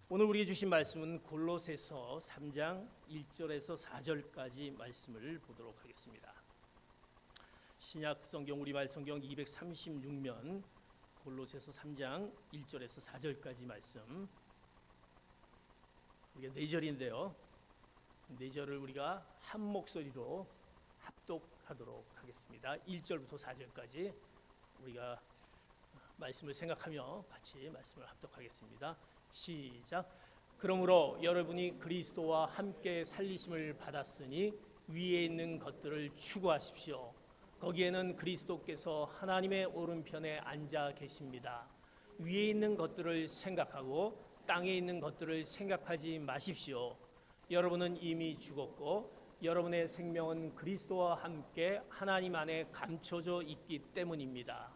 오늘 우리에게 주신 말씀은 골로새서 3장 1절에서 4절까지 말씀을 보도록 하겠습니다. 신약 성경 우리말 성경 236면 골로새서 3장 1절에서 4절까지 말씀. 우리가 4절인데요. 4절을 우리가 한 목소리로 합독하도록 하겠습니다. 1절부터 4절까지 우리가 말씀을 생각하며 같이 말씀을 합독하겠습니다. 시작. 그러므로 여러분이 그리스도와 함께 살리심을 받았으니 위에 있는 것들을 추구하십시오. 거기에는 그리스도께서 하나님의 오른편에 앉아 계십니다. 위에 있는 것들을 생각하고 땅에 있는 것들을 생각하지 마십시오. 여러분은 이미 죽었고 여러분의 생명은 그리스도와 함께 하나님 안에 감춰져 있기 때문입니다.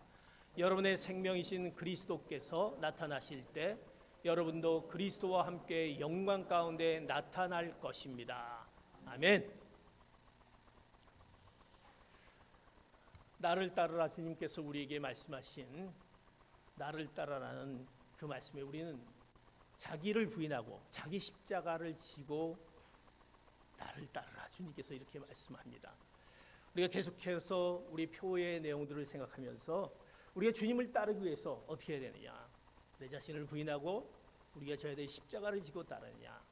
여러분의 생명이신 그리스도께서 나타나실 때 여러분도 그리스도와 함께 영광 가운데 나타날 것입니다. 아멘. 나를 따르라 주님께서 우리에게 말씀하신 나를 따르라는 그 말씀에 우리는 자기를 부인하고 자기 십자가를 지고 나를 따르라 주님께서 이렇게 말씀합니다. 우리가 계속해서 우리 표의 내용들을 생각하면서 우리가 주님을 따르기 위해서 어떻게 해야 되느냐, 내 자신을 부인하고 우리가 져야 될 십자가를 지고 따르느냐,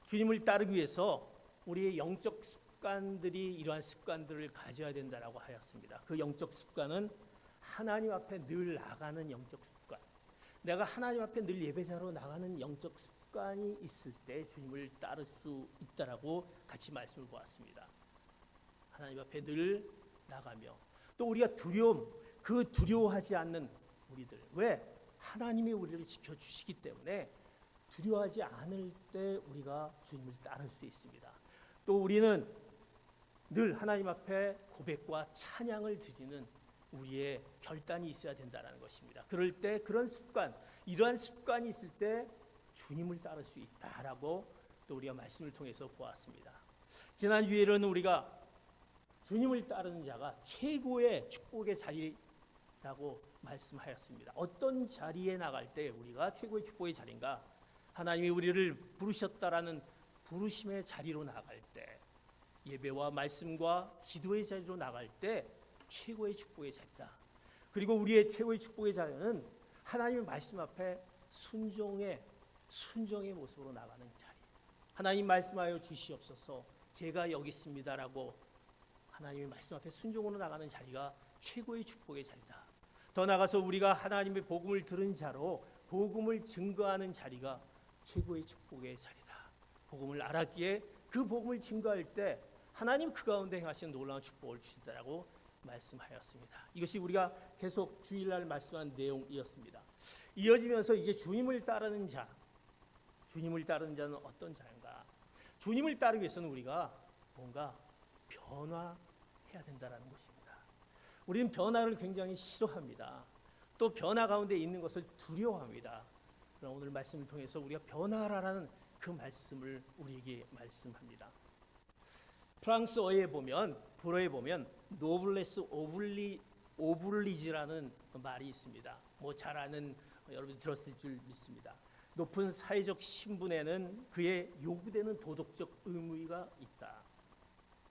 주님을 따르기 위해서 우리의 영적 습관들이 이러한 습관들을 가져야 된다라고 하였습니다. 그 영적 습관은 하나님 앞에 늘 나가는 영적 습관, 내가 하나님 앞에 늘 예배자로 나가는 영적 습관이 있을 때 주님을 따를 수 있다라고 같이 말씀을 보았습니다. 하나님 앞에 늘 나가며 또 우리가 그 두려워하지 않는 우리들, 왜? 하나님이 우리를 지켜주시기 때문에 두려워하지 않을 때 우리가 주님을 따를 수 있습니다. 또 우리는 늘 하나님 앞에 고백과 찬양을 드리는 우리의 결단이 있어야 된다는 것입니다. 그럴 때 그런 습관, 이러한 습관이 있을 때 주님을 따를 수 있다라고 또 우리가 말씀을 통해서 보았습니다. 지난주에는 우리가 주님을 따르는 자가 최고의 축복의 자리라고 말씀하였습니다. 어떤 자리에 나갈 때 우리가 최고의 축복의 자리인가? 하나님이 우리를 부르셨다라는 부르심의 자리로 나갈 때, 예배와 말씀과 기도의 자리로 나갈 때 최고의 축복의 자리다. 그리고 우리의 최고의 축복의 자리는 하나님의 말씀 앞에 순종의 모습으로 나가는 자리. 하나님 말씀하여 주시옵소서, 제가 여기 있습니다라고 하나님의 말씀 앞에 순종으로 나가는 자리가 최고의 축복의 자리다. 더 나아가서 우리가 하나님의 복음을 들은 자로 복음을 증거하는 자리가 최고의 축복의 자리다. 복음을 알았기에 그 복음을 증거할 때 하나님 그 가운데 행하시는 놀라운 축복을 주신다라고 말씀하였습니다. 이것이 우리가 계속 주일날 말씀한 내용이었습니다. 이어지면서 이제 주님을 따르는 자는 어떤 자인가? 주님을 따르기 위해서는 우리가 뭔가 변화해야 된다는 것입니다. 우리는 변화를 굉장히 싫어합니다. 또 변화 가운데 있는 것을 두려워합니다. 그러나 오늘 말씀을 통해서 우리가 변화라는 그 말씀을 우리에게 말씀합니다. 프랑스어에 보면, 불어에 보면 노블레스 오블리지라는 말이 있습니다. 잘 아는 여러분이 들었을 줄 믿습니다. 높은 사회적 신분에는 그에 요구되는 도덕적 의무가 있다.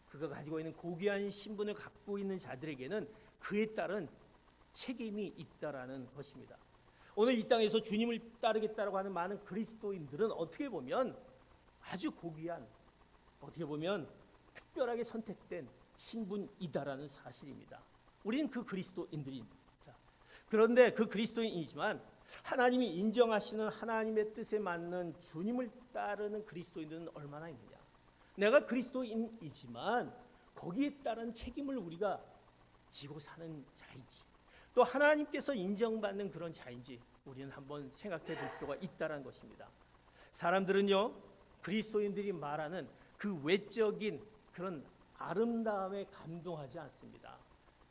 그가 가지고 있는 고귀한 신분을 갖고 있는 자들에게는 그에 따른 책임이 있다라는 것입니다. 오늘 이 땅에서 주님을 따르겠다고 하는 많은 그리스도인들은 어떻게 보면 아주 고귀한, 어떻게 보면 특별하게 선택된 신분이다라는 사실입니다. 우리는 그 그리스도인들입니다. 그런데 그 그리스도인이지만 하나님이 인정하시는 하나님의 뜻에 맞는 주님을 따르는 그리스도인들은 얼마나 있느냐? 내가 그리스도인이지만 거기에 따른 책임을 우리가 지고 사는 자인지, 또 하나님께서 인정받는 그런 자인지 우리는 한번 생각해 볼 필요가 있다는 것입니다. 사람들은요, 그리스도인들이 말하는 그 외적인 그런 아름다움에 감동하지 않습니다.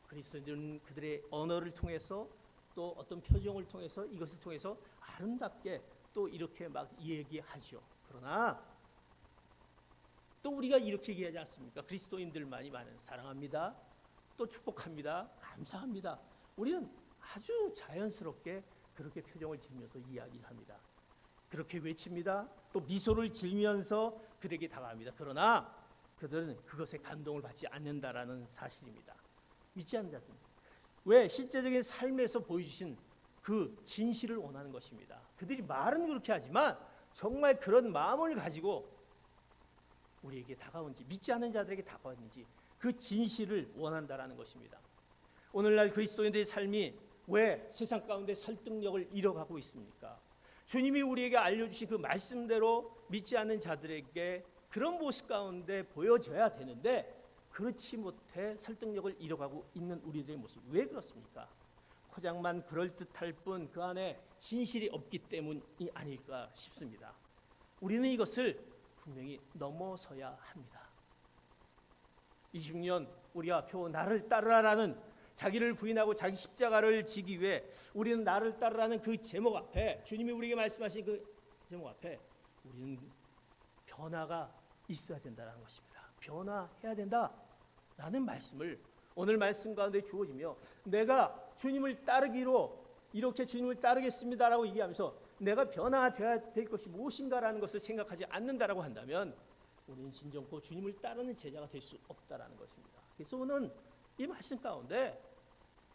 그리스도인들은 그들의 언어를 통해서 또 어떤 표정을 통해서 이것을 통해서 아름답게 또 이렇게 막 얘기하죠. 그러나 또 우리가 이렇게 얘기하지 않습니까? 그리스도인들만이 많은 사랑합니다, 또 축복합니다, 감사합니다. 우리는 아주 자연스럽게 그렇게 표정을 지으면서 이야기합니다. 그렇게 외칩니다. 또 미소를 지으면서 그들에게 다가갑니다. 그러나 그들은 그것에 감동을 받지 않는다라는 사실입니다. 믿지 않는 자들. 왜? 실제적인 삶에서 보여주신 그 진실을 원하는 것입니다. 그들이 말은 그렇게 하지만 정말 그런 마음을 가지고 우리에게 다가온지, 믿지 않는 자들에게 다가왔는지 그 진실을 원한다라는 것입니다. 오늘날 그리스도인들의 삶이 왜 세상 가운데 설득력을 잃어가고 있습니까? 주님이 우리에게 알려주신 그 말씀대로 믿지 않는 자들에게 그런 모습 가운데 보여져야 되는데 그렇지 못해 설득력을 잃어가고 있는 우리들의 모습, 왜 그렇습니까? 포장만 그럴듯할 뿐 그 안에 진실이 없기 때문이 아닐까 싶습니다. 우리는 이것을 분명히 넘어서야 합니다. 20년 우리가 표 나를 따르라라는 자기를 부인하고 자기 십자가를 지기 위해 우리는 나를 따르라는 그 제목 앞에, 주님이 우리에게 말씀하신 그 제목 앞에 우리는 변화가 있어야 된다는 것입니다. 변화해야 된다라는 말씀을 오늘 말씀 가운데 주어지며, 내가 주님을 따르기로 이렇게 주님을 따르겠습니다라고 얘기하면서 내가 변화되어야 될 것이 무엇인가라는 것을 생각하지 않는다라고 한다면 우리는 진정코 주님을 따르는 제자가 될 수 없다라는 것입니다. 그래서 오늘 이 말씀 가운데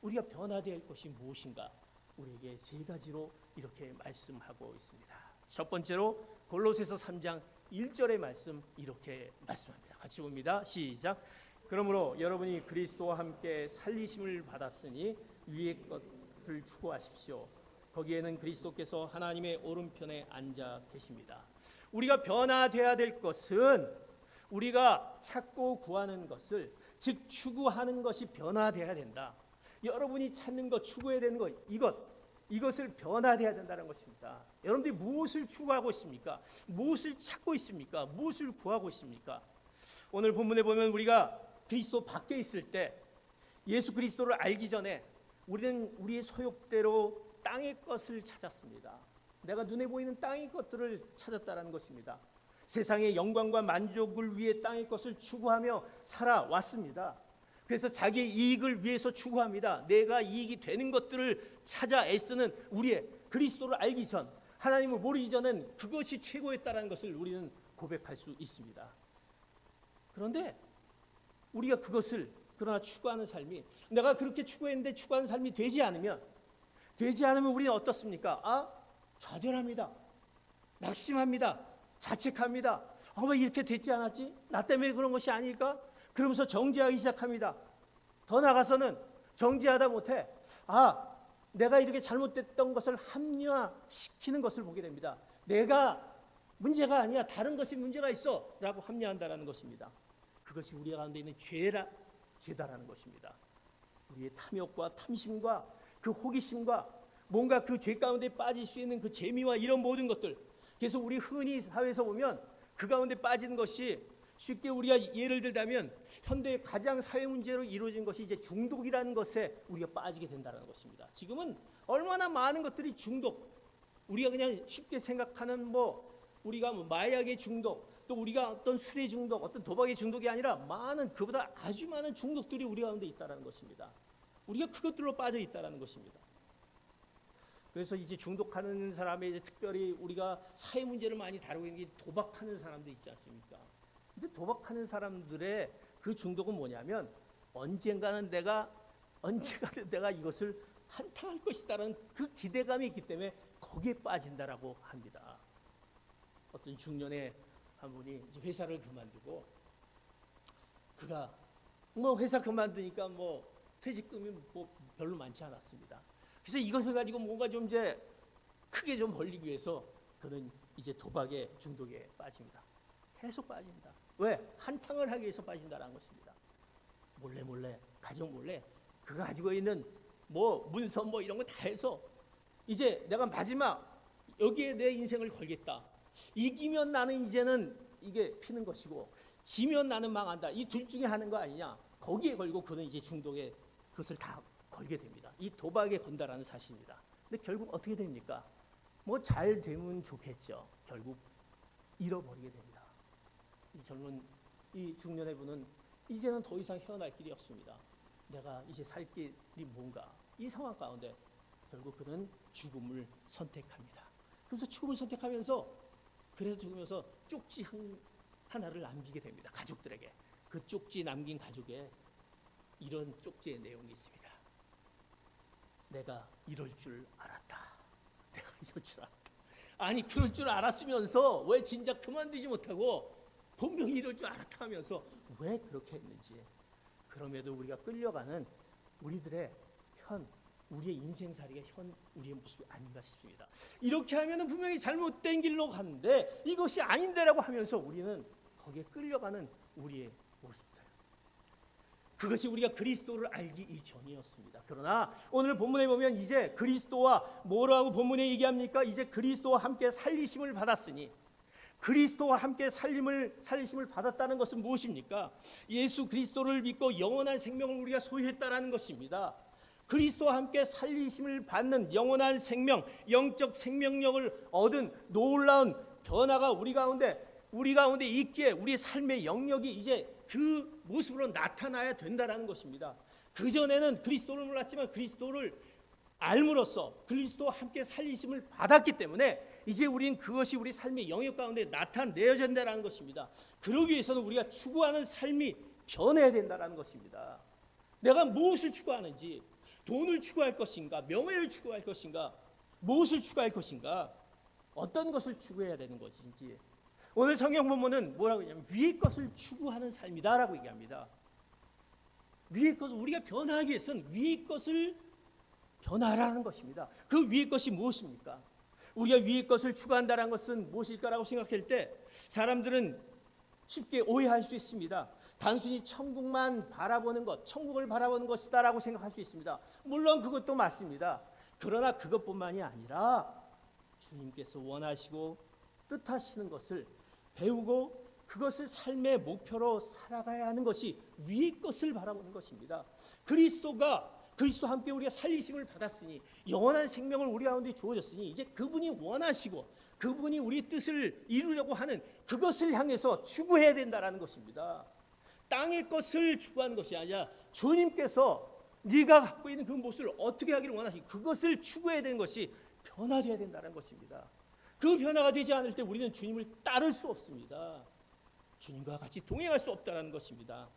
우리가 변화될 것이 무엇인가, 우리에게 세 가지로 이렇게 말씀하고 있습니다. 첫 번째로 골로새서 3장 1절의 말씀, 이렇게 말씀합니다. 같이 봅니다. 시작. 그러므로 여러분이 그리스도와 함께 살리심을 받았으니 위의 것을 추구하십시오. 거기에는 그리스도께서 하나님의 오른편에 앉아 계십니다. 우리가 변화되어야 될 것은 우리가 찾고 구하는 것을, 즉 추구하는 것이 변화되어야 된다. 여러분이 찾는 것, 추구해야 되는 것, 이것을 변화되어야 된다는 것입니다. 여러분들이 무엇을 추구하고 있습니까? 무엇을 찾고 있습니까? 무엇을 구하고 있습니까? 오늘 본문에 보면 우리가 그리스도 밖에 있을 때, 예수 그리스도를 알기 전에 우리는 우리의 소욕대로 땅의 것을 찾았습니다. 내가 눈에 보이는 땅의 것들을 찾았다는 것입니다. 세상의 영광과 만족을 위해 땅의 것을 추구하며 살아왔습니다. 그래서 자기의 이익을 위해서 추구합니다. 내가 이익이 되는 것들을 찾아 애쓰는 우리의, 그리스도를 알기 전, 하나님을 모르기 전엔 그것이 최고였다는 것을 우리는 고백할 수 있습니다. 그런데 우리가 그것을 그러나 추구하는 삶이, 내가 그렇게 추구했는데 추구하는 삶이 되지 않으면 우리는 어떻습니까? 좌절합니다. 낙심합니다. 자책합니다. 왜 이렇게 됐지 않았지? 나 때문에 그런 것이 아닐까? 그러면서 정죄하기 시작합니다. 더 나아가서는 정죄하다 못해 내가 이렇게 잘못됐던 것을 합리화시키는 것을 보게 됩니다. 내가 문제가 아니야, 다른 것이 문제가 있어 라고 합리화한다는 것입니다. 그것이 우리 가운데 있는 죄다라는 것입니다. 우리의 탐욕과 탐심과 그 호기심과 뭔가 그 죄 가운데 빠질 수 있는 그 재미와 이런 모든 것들, 그래서 우리 흔히 사회에서 보면 그 가운데 빠지는 것이, 쉽게 우리가 예를 들자면 현대의 가장 사회 문제로 이루어진 것이 이제 중독이라는 것에 우리가 빠지게 된다는 것입니다. 지금은 얼마나 많은 것들이 중독, 우리가 그냥 쉽게 생각하는 우리가 마약의 중독, 또 우리가 어떤 술의 중독, 어떤 도박의 중독이 아니라 많은, 그보다 아주 많은 중독들이 우리 가운데 있다는 것입니다. 우리가 그것들로 빠져 있다는 것입니다. 그래서 이제 중독하는 사람의 이제 특별히 우리가 사회 문제를 많이 다루고 있는 게 도박하는 사람들 있지 않습니까? 근데 도박하는 사람들의 그 중독은 뭐냐면 언젠가는 내가 이것을 한탕할 것이다라는 그 기대감이 있기 때문에 거기에 빠진다라고 합니다. 어떤 중년의 한 분이 이제 회사를 그만두고, 그가 회사 그만두니까 퇴직금이 별로 많지 않았습니다. 그래서 이것을 가지고 뭔가 좀 이제 크게 좀 벌리기 위해서 그는 이제 도박의 중독에 빠집니다. 계속 빠집니다. 왜? 한탕을 하기 위해서 빠진다는 것입니다. 몰래 가정 몰래 그가 가지고 있는 문서 이런 거 다 해서 이제 내가 마지막 여기에 내 인생을 걸겠다. 이기면 나는 이제는 이게 피는 것이고, 지면 나는 망한다. 이 둘 중에 하는 거 아니냐. 거기에 걸고 그는 이제 중독에 그것을 다 걸게 됩니다. 이 도박에 건다라는 사실입니다. 근데 결국 어떻게 됩니까? 잘 되면 좋겠죠. 결국 잃어버리게 됩니다. 이 젊은 이 중년의 분은 이제는 더 이상 헤어날 길이 없습니다. 내가 이제 살 길이 뭔가, 이 상황 가운데 결국 그는 죽음을 선택합니다. 그래서 죽음을 선택하면서 그래도 죽으면서 쪽지 하나를 남기게 됩니다. 가족들에게. 그 쪽지 남긴 가족에 이런 쪽지의 내용이 있습니다. 내가 이럴 줄 알았다. 내가 이럴 줄 알았다. 아니 그럴 줄 알았으면서 왜 진작 그만두지 못하고 분명히 이럴 줄 알았다 하면서 왜 그렇게 했는지. 그럼에도 우리가 끌려가는 우리들의 우리의 인생살이가 우리의 모습이 아닌가 싶습니다. 이렇게 하면 분명히 잘못된 길로 가는데 이것이 아닌데라고 하면서 우리는 거기에 끌려가는 우리의 모습들. 그것이 우리가 그리스도를 알기 이전이었습니다. 그러나 오늘 본문에 보면 이제 그리스도와 뭐라고 본문에 얘기합니까? 이제 그리스도와 함께 살리심을 받았으니, 그리스도와 함께 살리심을 받았다는 것은 무엇입니까? 예수 그리스도를 믿고 영원한 생명을 우리가 소유했다라는 것입니다. 그리스도와 함께 살리심을 받는 영원한 생명, 영적 생명력을 얻은 놀라운 변화가 우리 가운데 있기에 우리의 삶의 영역이 이제 그 모습으로 나타나야 된다라는 것입니다. 그전에는 그리스도를 몰랐지만 그리스도를 알므로써 그리스도와 함께 살리심을 받았기 때문에 이제 우리는 그것이 우리 삶의 영역 가운데 나타내어야 된다는 것입니다. 그러기 위해서는 우리가 추구하는 삶이 변해야 된다는 것입니다. 내가 무엇을 추구하는지, 돈을 추구할 것인가, 명예를 추구할 것인가, 무엇을 추구할 것인가, 어떤 것을 추구해야 되는 것인지. 오늘 성경 본문은 뭐라고 하냐면 위의 것을 추구하는 삶이다라고 얘기합니다. 위의 것을 우리가 변화하기 위해서는 위의 것을 변화하라는 것입니다. 그 위의 것이 무엇입니까? 우리가 위의 것을 추구한다는 것은 무엇일까라고 생각할 때 사람들은 쉽게 오해할 수 있습니다. 단순히 천국만 바라보는 것, 천국을 바라보는 것이다라고 생각할 수 있습니다. 물론 그것도 맞습니다. 그러나 그것뿐만이 아니라 주님께서 원하시고 뜻하시는 것을 배우고 그것을 삶의 목표로 살아가야 하는 것이 위의 것을 바라보는 것입니다. 그리스도와 함께 우리가 살리심을 받았으니 영원한 생명을 우리 가운데 주어졌으니 이제 그분이 원하시고 그분이 우리 뜻을 이루려고 하는 그것을 향해서 추구해야 된다라는 것입니다. 땅의 것을 추구하는 것이 아니라 주님께서 네가 갖고 있는 그 모습을 어떻게 하기를 원하시고 그것을 추구해야 되는 것이 변화되어야 된다는 것입니다. 그 변화가 되지 않을 때 우리는 주님을 따를 수 없습니다. 주님과 같이 동행할 수 없다는 것입니다.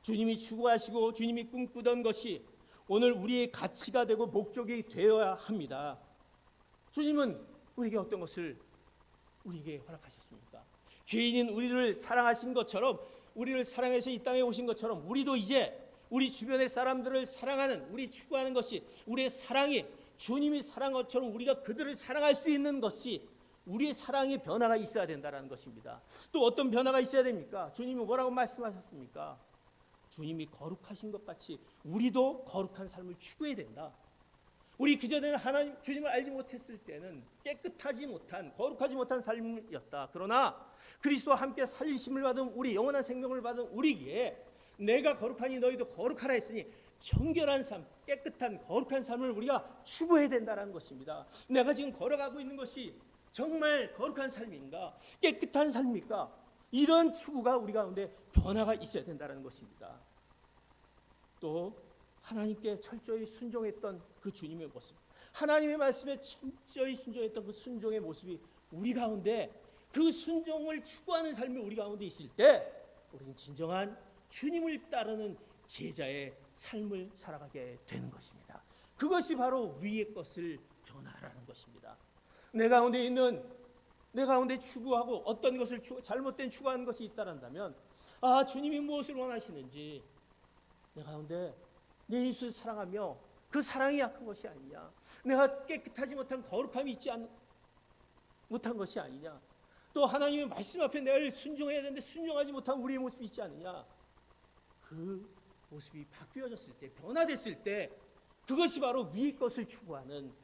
주님이 추구하시고 주님이 꿈꾸던 것이 오늘 우리의 가치가 되고 목적이 되어야 합니다. 주님은 우리에게 어떤 것을 우리에게 허락하셨습니까? 죄인인 우리를 사랑하신 것처럼, 우리를 사랑해서 이 땅에 오신 것처럼 우리도 이제 우리 주변의 사람들을 사랑하는, 우리 추구하는 것이, 우리의 사랑이 주님이 사랑한 것처럼 우리가 그들을 사랑할 수 있는 것이 우리의 사랑의 변화가 있어야 된다는 것입니다. 또 어떤 변화가 있어야 됩니까? 주님이 뭐라고 말씀하셨습니까? 주님이 거룩하신 것 같이 우리도 거룩한 삶을 추구해야 된다. 우리 그전에는 하나님 주님을 알지 못했을 때는 깨끗하지 못한, 거룩하지 못한 삶이었다. 그러나 그리스도와 함께 살리심을 받은 우리, 영원한 생명을 받은 우리에게 내가 거룩하니 너희도 거룩하라 했으니 정결한 삶, 깨끗한 거룩한 삶을 우리가 추구해야 된다는 것입니다. 내가 지금 걸어가고 있는 것이 정말 거룩한 삶인가, 깨끗한 삶입니까? 이런 추구가 우리 가운데 변화가 있어야 된다는 것입니다. 또 하나님께 철저히 순종했던 그 주님의 모습, 하나님의 말씀에 철저히 순종했던 그 순종의 모습이 우리 가운데, 그 순종을 추구하는 삶이 우리 가운데 있을 때 우리는 진정한 주님을 따르는 제자의 삶을 살아가게 되는 것입니다. 그것이 바로 위의 것을 변화하라는 것입니다. 내 가운데 추구하고 어떤 것을 잘못된 추구하는 것이 있다란다면, 주님이 무엇을 원하시는지, 내 가운데 내 예수를 사랑하며 그 사랑이 약한 것이 아니냐, 내가 깨끗하지 못한 거룩함이 있지 못한 것이 아니냐, 또 하나님의 말씀 앞에 내가 순종해야 되는데 순종하지 못한 우리의 모습이 있지 않느냐. 그 모습이 바뀌어졌을 때, 변화됐을 때, 그것이 바로 위의 것을 추구하는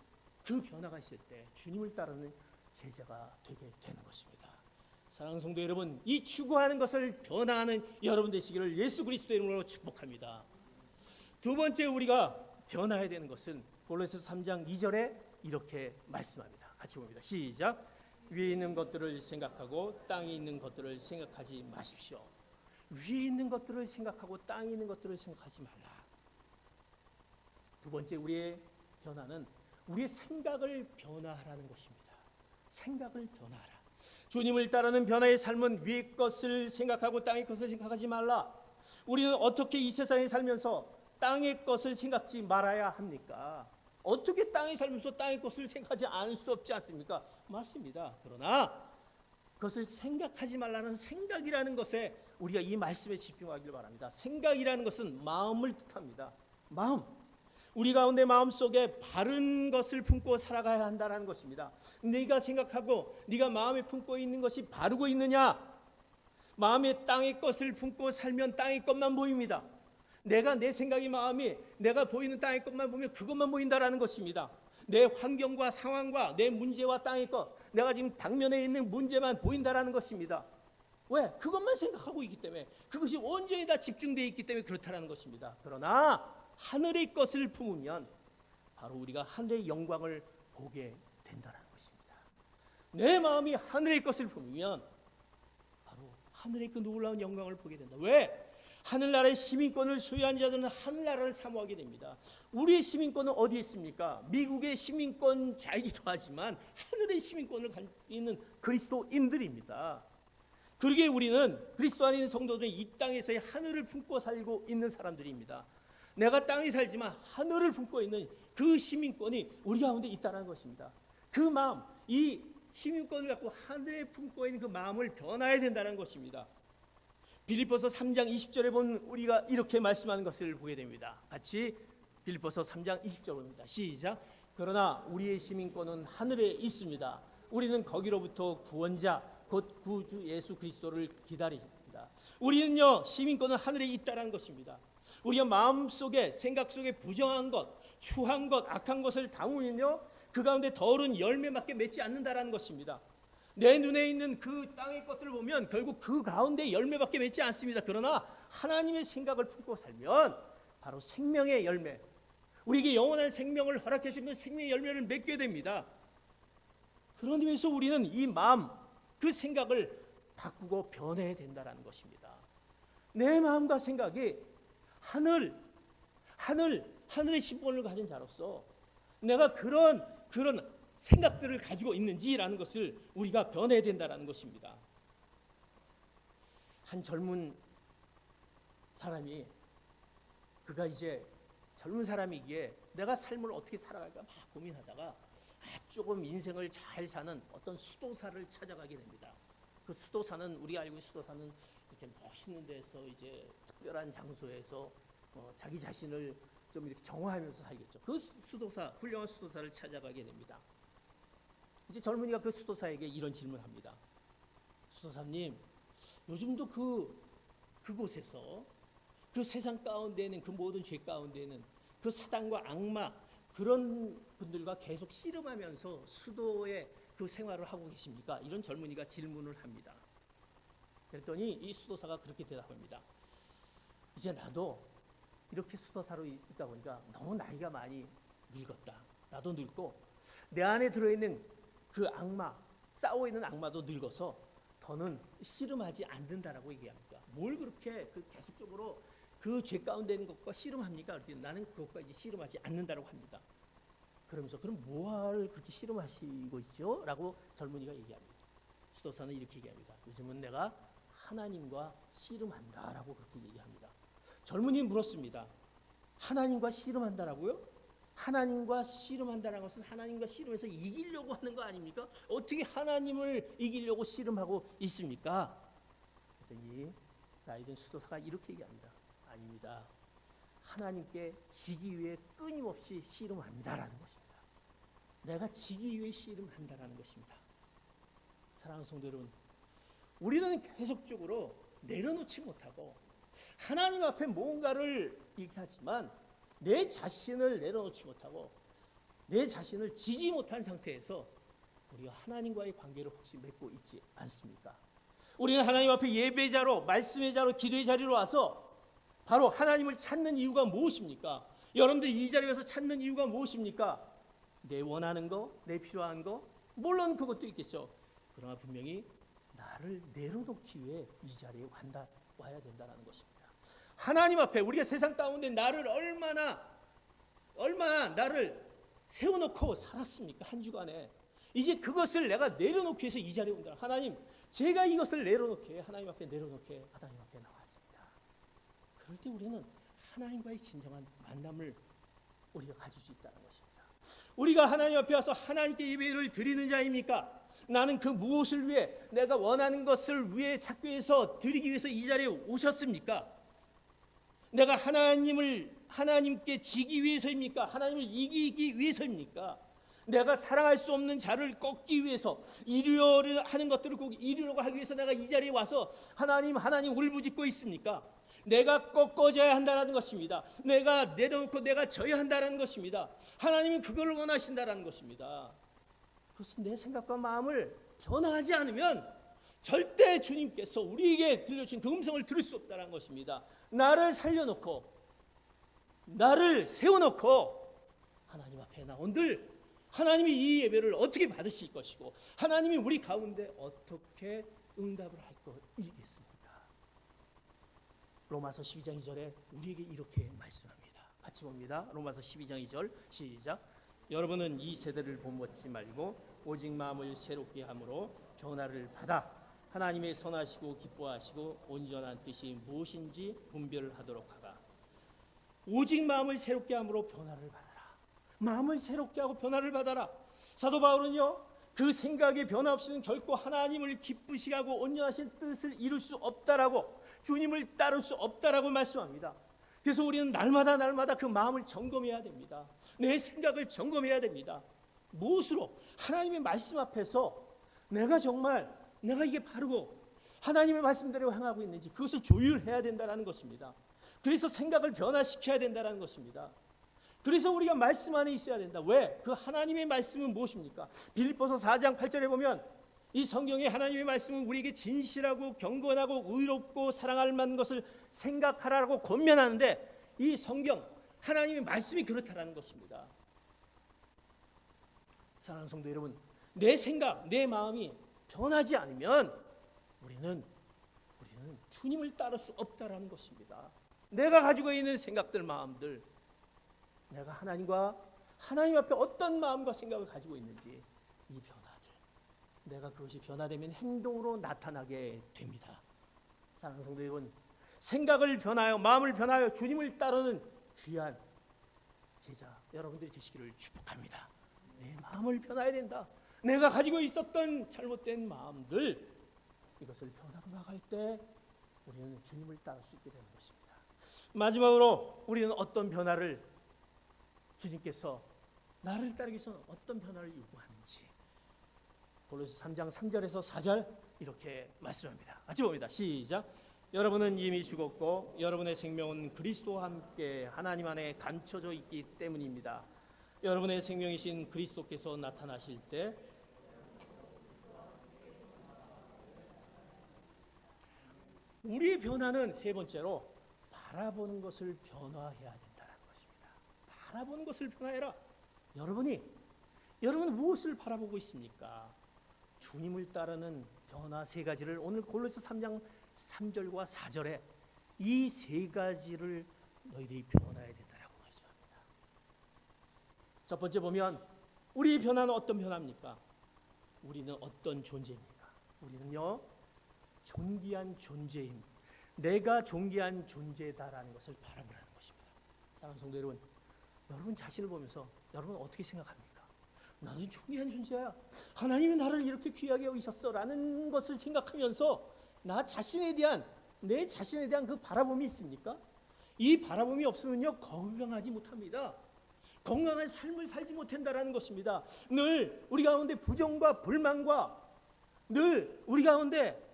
그 변화가 있을 때 주님을 따르는 제자가 되게 되는 것입니다. 사랑하는 성도 여러분, 이 추구하는 것을 변화하는 여러분 되시기를 예수 그리스도의 이름으로 축복합니다. 두 번째 우리가 변화해야 되는 것은 골로새서 3장 2절에 이렇게 말씀합니다. 같이 봅니다. 시작. 위에 있는 것들을 생각하고 땅에 있는 것들을 생각하지 마십시오. 위에 있는 것들을 생각하고 땅에 있는 것들을 생각하지 말라. 두 번째 우리의 변화는 우리의 생각을 변화하라는 것입니다. 생각을 변화하라. 주님을 따르는 변화의 삶은 위의 것을 생각하고 땅의 것을 생각하지 말라. 우리는 어떻게 이 세상에 살면서 땅의 것을 생각지 말아야 합니까? 어떻게 땅에 살면서 땅의 것을 생각하지 않을 수 없지 않습니까? 맞습니다. 그러나 그것을 생각하지 말라는 생각이라는 것에 우리가 이 말씀에 집중하기를 바랍니다. 생각이라는 것은 마음을 뜻합니다. 마음. 우리 가운데 마음속에 바른 것을 품고 살아가야 한다는 것입니다. 네가 생각하고 네가 마음에 품고 있는 것이 바르고 있느냐? 마음에 땅의 것을 품고 살면 땅의 것만 보입니다. 내 생각이 마음이 내가 보이는 땅의 것만 보면 그것만 보인다라는 것입니다. 내 환경과 상황과 내 문제와 땅의 것, 내가 지금 당면에 있는 문제만 보인다라는 것입니다. 왜? 그것만 생각하고 있기 때문에, 그것이 온전히 다 집중되어 있기 때문에 그렇다는 것입니다. 그러나 하늘의 것을 품으면 바로 우리가 하늘의 영광을 보게 된다는 것입니다. 내 마음이 하늘의 것을 품으면 바로 하늘의 그 놀라운 영광을 보게 된다. 왜? 하늘나라의 시민권을 소유한 자들은 하늘나라를 사모하게 됩니다. 우리의 시민권은 어디에 있습니까? 미국의 시민권자이기도 하지만 하늘의 시민권을 가지고 있는 그리스도인들입니다. 그러기에 우리는 그리스도 안에 있는 성도들은 이 땅에서의 하늘을 품고 살고 있는 사람들입니다. 내가 땅에 살지만 하늘을 품고 있는 그 시민권이 우리 가운데 있다는 것입니다. 그 마음, 이 시민권을 갖고 하늘에 품고 있는 그 마음을 변화해야 된다는 것입니다. 빌립보서 3장 20절에 보면 우리가 이렇게 말씀하는 것을 보게 됩니다. 같이 빌립보서 3장 20절 봅니다. 시작. 그러나 우리의 시민권은 하늘에 있습니다. 우리는 거기로부터 구원자 곧 구주 예수 그리스도를 기다립니다. 우리는요, 시민권은 하늘에 있다는 것입니다. 우리가 마음속에 생각 속에 부정한 것, 추한 것, 악한 것을 담으면요, 그 가운데 더러운 열매밖에 맺지 않는다라는 것입니다. 내 눈에 있는 그 땅의 것들을 보면 결국 그 가운데 열매밖에 맺지 않습니다. 그러나 하나님의 생각을 품고 살면 바로 생명의 열매, 우리에게 영원한 생명을 허락해 주신 그 생명의 열매를 맺게 됩니다. 그런 의미에서 우리는 이 마음, 그 생각을 바꾸고 변해야 된다는 것입니다. 내 마음과 생각이 하늘의 신분을 가진 자로서 내가 그런 생각들을 가지고 있는지라는 것을 우리가 변해야 된다는 것입니다. 한 젊은 사람이, 그가 이제 젊은 사람이기에 내가 삶을 어떻게 살아갈까 막 고민하다가 조금 인생을 잘 사는 어떤 수도사를 찾아가게 됩니다. 그 수도사는, 우리가 알고 있는 수도사는 이렇게 멋있는 데서 이제 특별한 장소에서 자기 자신을 좀 이렇게 정화하면서 살겠죠. 그 수도사, 훌륭한 수도사를 찾아가게 됩니다. 이제 젊은이가 그 수도사에게 이런 질문을 합니다. 수도사님, 요즘도 그곳에서 그 세상 가운데는, 그 모든 죄 가운데는 그 사단과 악마, 그런 분들과 계속 씨름하면서 수도의 그 생활을 하고 계십니까? 이런 젊은이가 질문을 합니다. 그랬더니 이 수도사가 그렇게 대답합니다. 이제 나도 이렇게 수도사로 있다 보니까 너무 나이가 많이 늙었다. 나도 늙고 내 안에 들어있는 그 악마, 싸우고 있는 악마도 늙어서 더는 씨름하지 않는다라고 얘기합니다. 뭘 그렇게 계속적으로 그 죄 가운데 있는 것과 씨름합니까? 그랬더니 나는 그것과 이제 씨름하지 않는다라고 합니다. 그러면서 그럼 뭐를 그렇게 씨름하시고 있죠? 라고 젊은이가 얘기합니다. 수도사는 이렇게 얘기합니다. 요즘은 내가 하나님과 씨름한다라고 그렇게 얘기합니다. 젊은이는 물었습니다. 하나님과 씨름한다라고요? 하나님과 씨름한다는 것은 하나님과 씨름해서 이기려고 하는 거 아닙니까? 어떻게 하나님을 이기려고 씨름하고 있습니까? 그랬더니 나이든 수도사가 이렇게 얘기합니다. 아닙니다. 하나님께 지기 위해 끊임없이 씨름합니다라는 것입니다. 내가 지기 위해 씨름한다라는 것입니다. 사랑하는 성도 여러분, 우리는 계속적으로 내려놓지 못하고 하나님 앞에 뭔가를 얘기하지만 내 자신을 내려놓지 못하고 내 자신을 지지 못한 상태에서 우리가 하나님과의 관계를 혹시 맺고 있지 않습니까? 우리는 하나님 앞에 예배의 자로, 말씀의 자로, 기도의 자리로 와서 바로 하나님을 찾는 이유가 무엇입니까? 여러분들이 이 자리에 와서 찾는 이유가 무엇입니까? 내 원하는 거, 내 필요한 거, 물론 그것도 있겠죠. 그러나 분명히 나를 내려놓기 위해 이 자리에 와야 된다는 것입니다. 하나님 앞에 우리가 세상 가운데 나를 얼마나 나를 세워놓고 살았습니까? 한 주간에 이제 그것을 내가 내려놓기 위해서 이 자리에 온다. 하나님, 제가 이것을 내려놓게, 하나님 앞에 내려놓게, 하나님 앞에 나왔습니다. 그럴 때 우리는 하나님과의 진정한 만남을 우리가 가질 수 있다는 것입니다. 우리가 하나님 앞에 와서 하나님께 예배를 드리는 자입니까? 나는 그 무엇을 위해, 내가 원하는 것을 위해 찾기 위해서, 드리기 위해서 이 자리에 오셨습니까? 내가 하나님께 지기 위해서입니까? 하나님을 이기기 위해서입니까? 내가 사랑할 수 없는 자를 꺾기 위해서, 이루려 하는 것들을 꼭 이루려고 하기 위해서 내가 이 자리에 와서 하나님 울부짖고 있습니까? 내가 꺾어져야 한다는 것입니다. 내가 내려놓고 내가 져야 한다는 것입니다. 하나님은 그걸 원하신다는 것입니다. 그것은 내 생각과 마음을 변화하지 않으면 절대 주님께서 우리에게 들려주신 그 음성을 들을 수 없다는 것입니다. 나를 살려놓고, 나를 세워놓고 하나님 앞에 나온들 하나님이 이 예배를 어떻게 받으실 것이고, 하나님이 우리 가운데 어떻게 응답을 할 것이겠습니까? 로마서 12장 2절에 우리에게 이렇게 말씀합니다. 같이 봅니다. 로마서 12장 2절 시작. 여러분은 이 세대를 본받지 말고 오직 마음을 새롭게 함으로 변화를 받아 하나님의 선하시고 기뻐하시고 온전한 뜻이 무엇인지 분별하도록 하라. 오직 마음을 새롭게 함으로 변화를 받아라. 마음을 새롭게 하고 변화를 받아라. 사도 바울은요, 그 생각의 변화 없이는 결코 하나님을 기쁘시게 하고 온전하신 뜻을 이룰 수 없다라고, 주님을 따를 수 없다라고 말씀합니다. 그래서 우리는 날마다 그 마음을 점검해야 됩니다. 내 생각을 점검해야 됩니다. 무엇으로? 하나님의 말씀 앞에서 내가 정말 내가 이게 바르고 하나님의 말씀대로 행하고 있는지 그것을 조율해야 된다는 것입니다. 그래서 생각을 변화시켜야 된다는 것입니다. 그래서 우리가 말씀 안에 있어야 된다. 왜? 그 하나님의 말씀은 무엇입니까? 빌립보서 4장 8절에 보면 이 성경의 하나님의 말씀은 우리에게 진실하고 경건하고 의롭고 사랑할 만한 것을 생각하라고 권면하는데, 이 성경 하나님의 말씀이 그렇다라는 것입니다. 사랑하는 성도 여러분, 내 생각, 내 마음이 변하지 않으면 우리는 주님을 따를 수 없다라는 것입니다. 내가 가지고 있는 생각들, 마음들, 내가 하나님 앞에 어떤 마음과 생각을 가지고 있는지, 이 변화들, 내가 그것이 변화되면 행동으로 나타나게 됩니다. 사랑하는 성도 여러분, 생각을 변하여, 마음을 변하여 주님을 따르는 귀한 제자 여러분들이 되시기를 축복합니다. 내 마음을 변화해야 된다. 내가 가지고 있었던 잘못된 마음들, 이것을 변화로 나갈 때 우리는 주님을 따를 수 있게 되는 것입니다. 마지막으로 우리는 어떤 변화를, 주님께서 나를 따르기 위해서 어떤 변화를 요구하는지 골로새 3장 3절에서 4절 이렇게 말씀합니다. 같이 봅니다. 시작. 여러분은 이미 죽었고 여러분의 생명은 그리스도와 함께 하나님 안에 감춰져 있기 때문입니다. 여러분의 생명이신 그리스도께서 나타나실 때 우리의 변화는 세 번째로 바라보는 것을 변화해야 된다는 것입니다. 바라보는 것을 변화해라. 여러분은 무엇을 바라보고 있습니까? 주님을 따르는 변화 세 가지를 오늘 골로새 3장 3절과 4절에 이 세 가지를 너희들이 변화해야 된다라고 말씀합니다. 첫 번째 보면 우리의 변화는 어떤 변화입니까? 우리는 어떤 존재입니까? 우리는요, 존귀한 존재임, 내가 존귀한 존재다라는 것을 바라보라는 것입니다. 사랑하는 성도 여러분, 여러분 자신을 보면서 여러분은 어떻게 생각합니까? 나는 존귀한 존재야. 하나님이 나를 이렇게 귀하게 여기셨어라는 것을 생각하면서 내 자신에 대한 그 바라봄이 있습니까? 이 바라봄이 없으면요, 건강하지 못합니다. 건강한 삶을 살지 못한다라는 것입니다. 늘 우리 가운데 부정과 불만과 늘 우리 가운데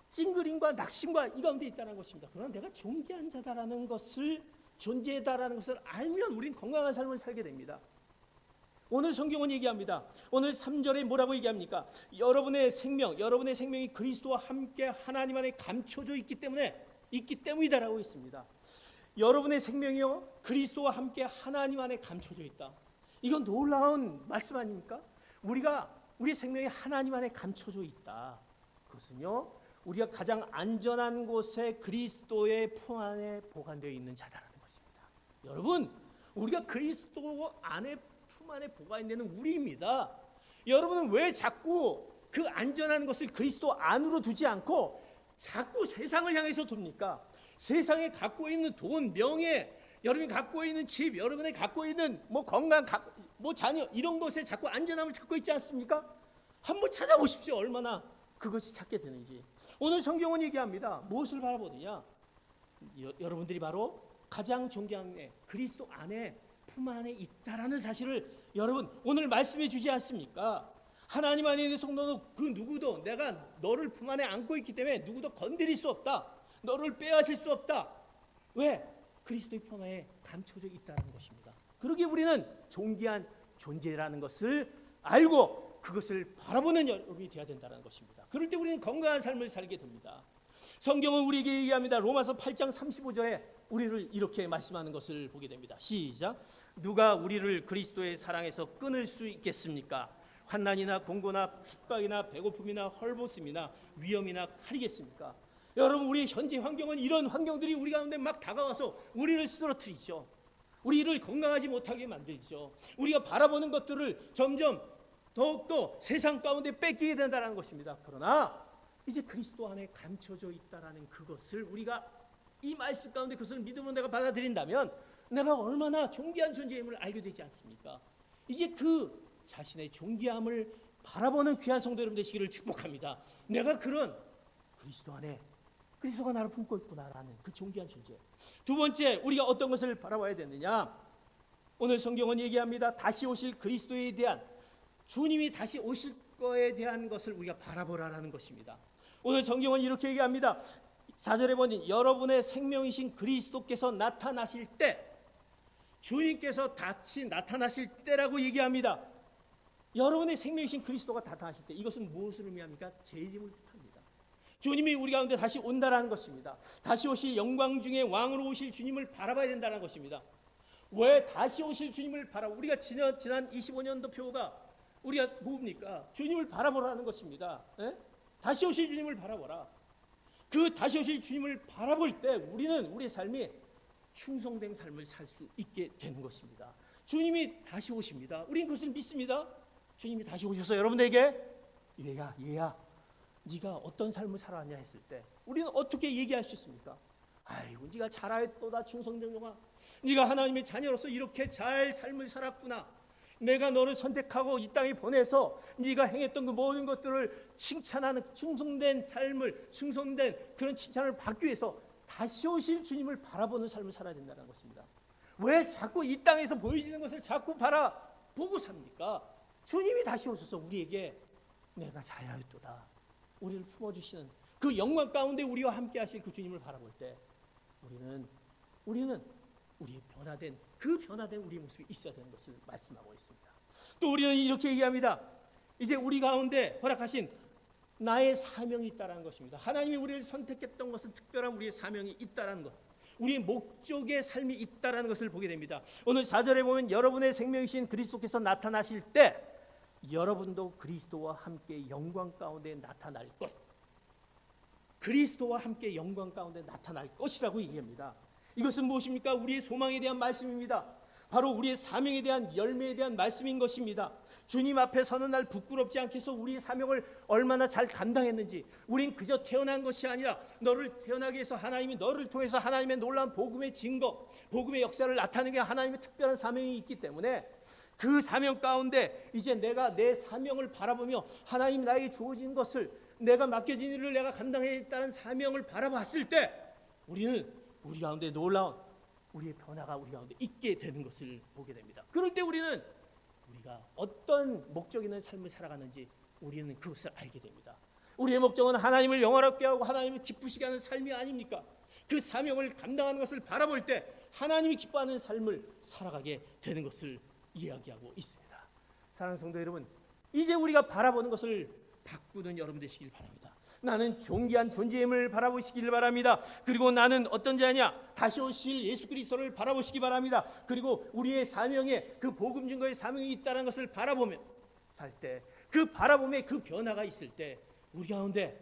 찡그림과 낙심과 이 가운데 있다는 것입니다. 그러나 내가 존귀한 자다라는 것을, 존재다라는 것을 알면 우리는 건강한 삶을 살게 됩니다. 오늘 성경은 얘기합니다. 오늘 3절에 뭐라고 얘기합니까? 여러분의 생명이 그리스도와 함께 하나님 안에 감춰져 있기 때문이다라고 있습니다. 여러분의 생명이요, 그리스도와 함께 하나님 안에 감춰져 있다. 이건 놀라운 말씀 아닙니까? 우리의 생명이 하나님 안에 감춰져 있다. 그것은요, 우리가 가장 안전한 곳에 그리스도의 품 안에 보관되어 있는 자다라는 것입니다. 여러분, 우리가 그리스도 안에 품 안에 보관되는 우리입니다. 여러분은 왜 자꾸 그 안전한 것을 그리스도 안으로 두지 않고 자꾸 세상을 향해서 둡니까? 세상에 갖고 있는 돈, 명예, 여러분이 갖고 있는 집, 여러분이 갖고 있는 건강, 자녀 이런 것에 자꾸 안전함을 찾고 있지 않습니까? 한번 찾아보십시오. 얼마나 그것이 찾게 되는지. 오늘 성경은 얘기합니다. 무엇을 바라보느냐? 여러분들이 바로 가장 존귀한 그리스도 안에 품 안에 있다라는 사실을 여러분 오늘 말씀해 주지 않습니까? 하나님 안에 있는 성도는 그 누구도 내가 너를 품 안에 안고 있기 때문에 누구도 건드릴 수 없다. 너를 빼앗을 수 없다. 왜? 그리스도의 품 안에 감춰져 있다는 것입니다. 그러기에 우리는 존귀한 존재라는 것을 알고 그것을 바라보는 여러분이 되어야 된다는 것입니다. 그럴 때 우리는 건강한 삶을 살게 됩니다. 성경은 우리에게 얘기합니다. 로마서 8장 35절에 우리를 이렇게 말씀하는 것을 보게 됩니다. 시작. 누가 우리를 그리스도의 사랑에서 끊을 수 있겠습니까? 환난이나 공고나 핍박이나 배고픔이나 헐벗음이나 위험이나 칼이겠습니까? 여러분 우리의 현재 환경은 이런 환경들이 우리 가운데 막 다가와서 우리를 쓰러뜨리죠. 우리를 건강하지 못하게 만들죠. 우리가 바라보는 것들을 점점 더욱더 세상 가운데 뺏기게 된다는 것입니다. 그러나 이제 그리스도 안에 감춰져 있다라는 그것을 우리가 이 말씀 가운데 그것을 믿음으로 내가 받아들인다면 내가 얼마나 존귀한 존재임을 알게 되지 않습니까? 이제 그 자신의 존귀함을 바라보는 귀한 성도 여러분 되시기를 축복합니다. 내가 그런 그리스도 안에 그리스도가 나를 품고 있구나라는 그 존귀한 존재. 두 번째 우리가 어떤 것을 바라봐야 되느냐? 오늘 성경은 얘기합니다. 다시 오실 그리스도에 대한 주님이 다시 오실 거에 대한 것을 우리가 바라보라라는 것입니다. 오늘 성경은 이렇게 얘기합니다. 4절에 보니 여러분의 생명이신 그리스도께서 나타나실 때 주님께서 다시 나타나실 때라고 얘기합니다. 여러분의 생명이신 그리스도가 나타나실 때 이것은 무엇을 의미합니까? 재림을 뜻합니다. 주님이 우리 가운데 다시 온다라는 것입니다. 다시 오실 영광 중에 왕으로 오실 주님을 바라봐야 된다는 것입니다. 왜 다시 오실 주님을 우리가 지난 25년도 표가 우리가 뭡니까? 주님을 바라보라는 것입니다. 에? 다시 오실 주님을 바라보라. 그 다시 오실 주님을 바라볼 때 우리는 우리의 삶이 충성된 삶을 살 수 있게 되는 것입니다. 주님이 다시 오십니다. 우리는 그것을 믿습니다. 주님이 다시 오셔서 여러분에게 얘야 네가 어떤 삶을 살아왔냐 했을 때 우리는 어떻게 얘기할 수 있습니까? 아이고 네가 잘하였도다 충성된 놈아, 네가 하나님의 자녀로서 이렇게 잘 삶을 살았구나. 내가 너를 선택하고 이 땅에 보내서 네가 행했던 그 모든 것들을 칭찬하는 충성된 삶을, 충성된 그런 칭찬을 받기 위해서 다시 오실 주님을 바라보는 삶을 살아야 된다는 것입니다. 왜 자꾸 이 땅에서 보여지는 것을 자꾸 바라보고 삽니까? 주님이 다시 오셔서 우리에게 내가 잘하였도다, 우리를 품어주시는 그 영광 가운데 우리와 함께 하실 그 주님을 바라볼 때 우리는 우리의 변화된 우리 모습이 있어야 되는 것을 말씀하고 있습니다. 또 우리는 이렇게 얘기합니다. 이제 우리 가운데 허락하신 나의 사명이 있다는 것입니다. 하나님이 우리를 선택했던 것은 특별한 우리의 사명이 있다는 것, 우리의 목적의 삶이 있다는 것을 보게 됩니다. 오늘 4절에 보면 여러분의 생명이신 그리스도께서 나타나실 때 여러분도 그리스도와 함께 영광 가운데 나타날 것, 그리스도와 함께 영광 가운데 나타날 것이라고 얘기합니다. 이것은 무엇입니까? 우리의 소망에 대한 말씀입니다. 바로 우리의 사명에 대한 열매에 대한 말씀인 것입니다. 주님 앞에 서는 날 부끄럽지 않게 해서 우리의 사명을 얼마나 잘 감당했는지, 우린 그저 태어난 것이 아니라 너를 태어나게 해서 하나님이 너를 통해서 하나님의 놀라운 복음의 증거, 복음의 역사를 나타내게 하나님의 특별한 사명이 있기 때문에 그 사명 가운데 이제 내가 내 사명을 바라보며 하나님 나에게 주어진 것을, 내가 맡겨진 일을 내가 감당했다는 사명을 바라봤을 때 우리는 우리 가운데 놀라운 우리의 변화가 우리 가운데 있게 되는 것을 보게 됩니다. 그럴 때 우리가 어떤 목적 있는 삶을 살아가는지 우리는 그것을 알게 됩니다. 우리의 목적은 하나님을 영화롭게 하고 하나님을 기쁘시게 하는 삶이 아닙니까? 그 사명을 감당하는 것을 바라볼 때 하나님이 기뻐하는 삶을 살아가게 되는 것을 이야기하고 있습니다. 사랑하는 성도 여러분, 이제 우리가 바라보는 것을 바꾸는 여러분 되시길 바랍니다. 나는 존귀한 존재임을 바라보시길 바랍니다. 그리고 나는 어떤 자냐? 다시 오실 예수 그리스도를 바라보시기 바랍니다. 그리고 우리의 사명에 그 복음 증거의 사명이 있다는 것을 바라보며 살 때, 그 바라봄에 그 변화가 있을 때 우리 가운데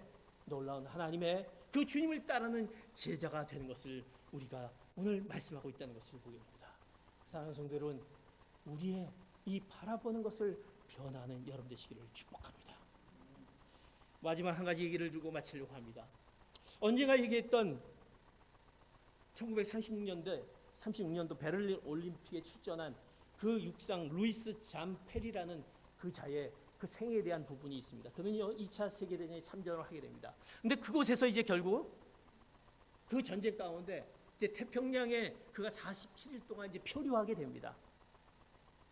놀라운 하나님의 그 주님을 따르는 제자가 되는 것을 우리가 오늘 말씀하고 있다는 것을 보게 됩니다. 사랑하는 성도 여러분, 우리의 이 바라보는 것을 변화하는 여러분 되시기를 축복합니다. 마지막 한 가지 얘기를 들고 마치려고 합니다. 언젠가 얘기했던 1936년도 베를린 올림픽에 출전한 그 육상 루이스 잠 페리라는 그 자의 그 생애에 대한 부분이 있습니다. 그는요 2차 세계대전에 참전을 하게 됩니다. 근데 그곳에서 이제 결국 그 전쟁 가운데 이제 태평양에 그가 47일 동안 이제 표류하게 됩니다.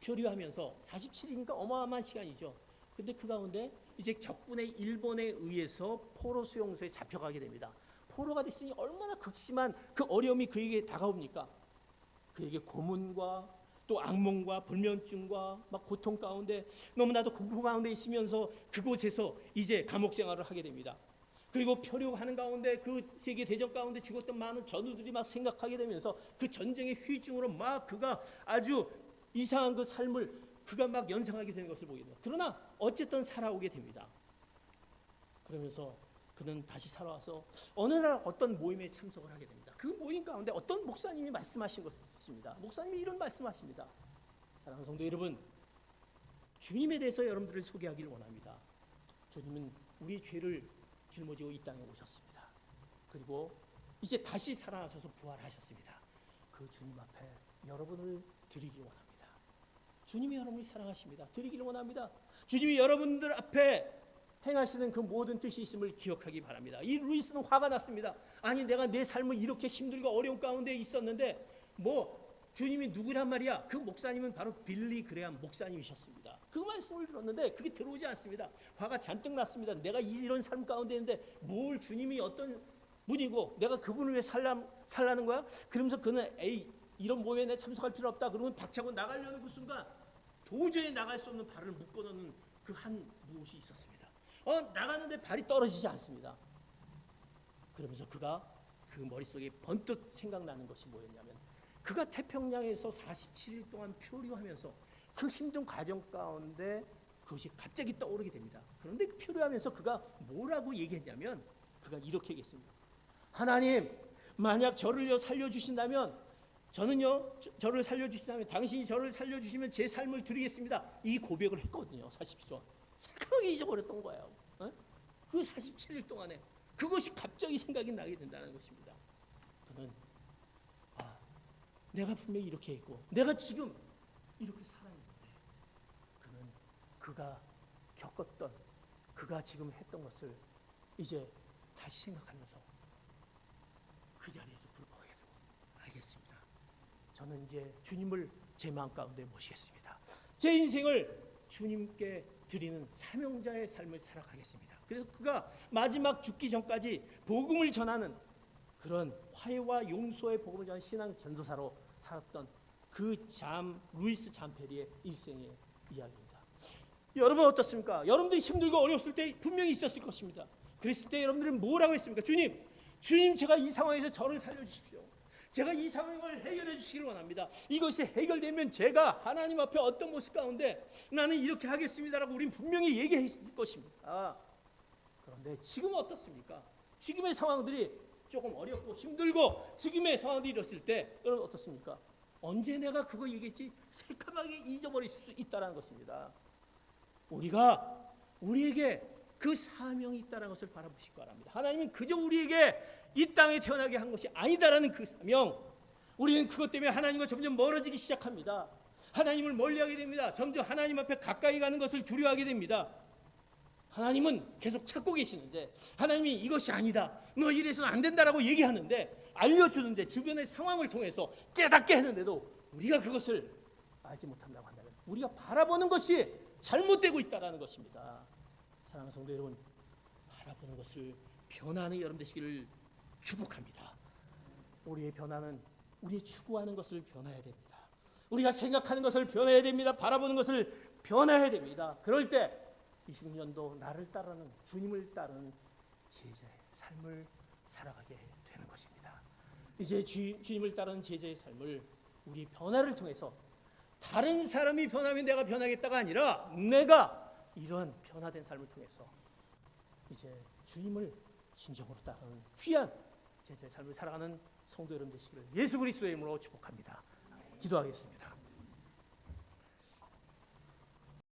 표류하면서 47일이니까 어마어마한 시간이죠. 근데 그 가운데 이제 적군의 일본에 의해서 포로 수용소에 잡혀가게 됩니다. 포로가 됐으니 얼마나 극심한 그 어려움이 그에게 다가옵니까? 그에게 고문과 또 악몽과 불면증과 막 고통 가운데 너무나도 공포 가운데 있으면서 그곳에서 이제 감옥 생활을 하게 됩니다. 그리고 표류하는 가운데 그 세계 대전 가운데 죽었던 많은 전우들이 막 생각하게 되면서 그 전쟁의 휴증으로 막 그가 아주 이상한 그 삶을 그가 막 연상하게 되는 것을 보게 됩니다. 그러나 어쨌든 살아오게 됩니다. 그러면서 그는 다시 살아와서 어느 날 어떤 모임에 참석을 하게 됩니다. 그 모임 가운데 어떤 목사님이 말씀하신 것이 있습니다. 목사님이 이런 말씀하십니다. 사랑하는 성도 여러분, 주님에 대해서 여러분들을 소개하기를 원합니다. 주님은 우리의 죄를 짊어지고 이 땅에 오셨습니다. 그리고 이제 다시 살아나셔서 부활하셨습니다. 그 주님 앞에 여러분을 드리기를 원합니다. 주님이 여러분을 사랑하십니다. 드리기를 원합니다. 주님이 여러분들 앞에 행하시는 그 모든 뜻이 있음을 기억하기 바랍니다. 이 루이스는 화가 났습니다. 아니 내가 내 삶을 이렇게 힘들고 어려운 가운데 있었는데 주님이 누구란 말이야? 그 목사님은 바로 빌리 그레암 목사님이셨습니다. 그 말씀을 들었는데 그게 들어오지 않습니다. 화가 잔뜩 났습니다. 내가 이런 삶 가운데 있는데 뭘 주님이 어떤 분이고 내가 그분을 위해 살라는 거야? 그러면서 그는 이런 모임에 내가 참석할 필요 없다. 그러면 박차고 나가려는 그 순간 도저히 나갈 수 없는 발을 묶어놓는 그 한 무엇이 있었습니다. 나가는데 발이 떨어지지 않습니다. 그러면서 그가 그 머릿속에 번뜩 생각나는 것이 뭐였냐면 그가 태평양에서 47일 동안 표류하면서 그 힘든 과정 가운데 그것이 갑자기 떠오르게 됩니다. 그런데 그 표류하면서 그가 뭐라고 얘기했냐면 그가 이렇게 얘기했습니다. 하나님, 만약 저를요 살려주신다면 저는요 저를 살려주신다면 당신이 저를 살려주시면 제 삶을 드리겠습니다. 이 고백을 했거든요. 47일 새까맣게 잊어버렸던 거예요. 그 47일 동안에 그것이 갑자기 생각이 나게 된다는 것입니다. 그는 내가 분명히 이렇게 했고 내가 지금 이렇게 살아있는데 그는 그가 겪었던 그가 지금 했던 것을 이제 다시 생각하면서 그 자리에서 불평하게 되고 알겠습니다. 저는 이제 주님을 제 마음 가운데 모시겠습니다. 제 인생을 주님께 드리는 사명자의 삶을 살아가겠습니다. 그래서 그가 마지막 죽기 전까지 복음을 전하는 그런 화해와 용서의 복음을 전하는 신앙 전도사로 살았던 그 루이스 잠페리의 일생의 이야기입니다. 여러분 어떻습니까? 여러분들이 힘들고 어려웠을 때 분명히 있었을 것입니다. 그랬을 때 여러분들은 뭐라고 했습니까? 주님 제가 이 상황에서 저를 살려주십시오. 제가 이 상황을 해결해 주시기를 원합니다. 이것이 해결되면 제가 하나님 앞에 어떤 모습 가운데 나는 이렇게 하겠습니다라고 우린 분명히 얘기했을 것입니다. 그런데 지금은 어떻습니까? 지금의 상황들이 조금 어렵고 힘들고 지금의 상황들이 이랬을 때 여러분 어떻습니까? 언제 내가 그거 얘기했지? 새까맣게 잊어버릴 수 있다는 것입니다. 우리에게 그 사명이 있다는 것을 바라보시기 바랍니다. 하나님은 그저 우리에게 이 땅에 태어나게 한 것이 아니다라는 그 사명, 우리는 그것 때문에 하나님과 점점 멀어지기 시작합니다. 하나님을 멀리하게 됩니다. 점점 하나님 앞에 가까이 가는 것을 두려워하게 됩니다. 하나님은 계속 찾고 계시는데 하나님이 이것이 아니다, 너 이래서는 안 된다라고 얘기하는데 알려주는데 주변의 상황을 통해서 깨닫게 하는데도 우리가 그것을 알지 못한다고 한다면 우리가 바라보는 것이 잘못되고 있다는 것입니다. 사랑하는 성도 여러분, 바라보는 것을 변화하는 여러분 되시기를 축복합니다. 우리의 변화는 우리 추구하는 것을 변화해야 됩니다. 우리가 생각하는 것을 변화해야 됩니다. 바라보는 것을 변화해야 됩니다. 그럴 때 20년도 나를 따르는 주님을 따르는 제자의 삶을 살아가게 되는 것입니다. 이제 주님을 따르는 제자의 삶을 우리 변화를 통해서 다른 사람이 변하면 내가 변하겠다가 아니라 내가 이런 변화된 삶을 통해서 이제 주님을 진정으로 따르는 귀한 제자의 삶을 살아가는 성도 여러분 되시기를 예수 그리스도의 이름으로 축복합니다. 기도하겠습니다.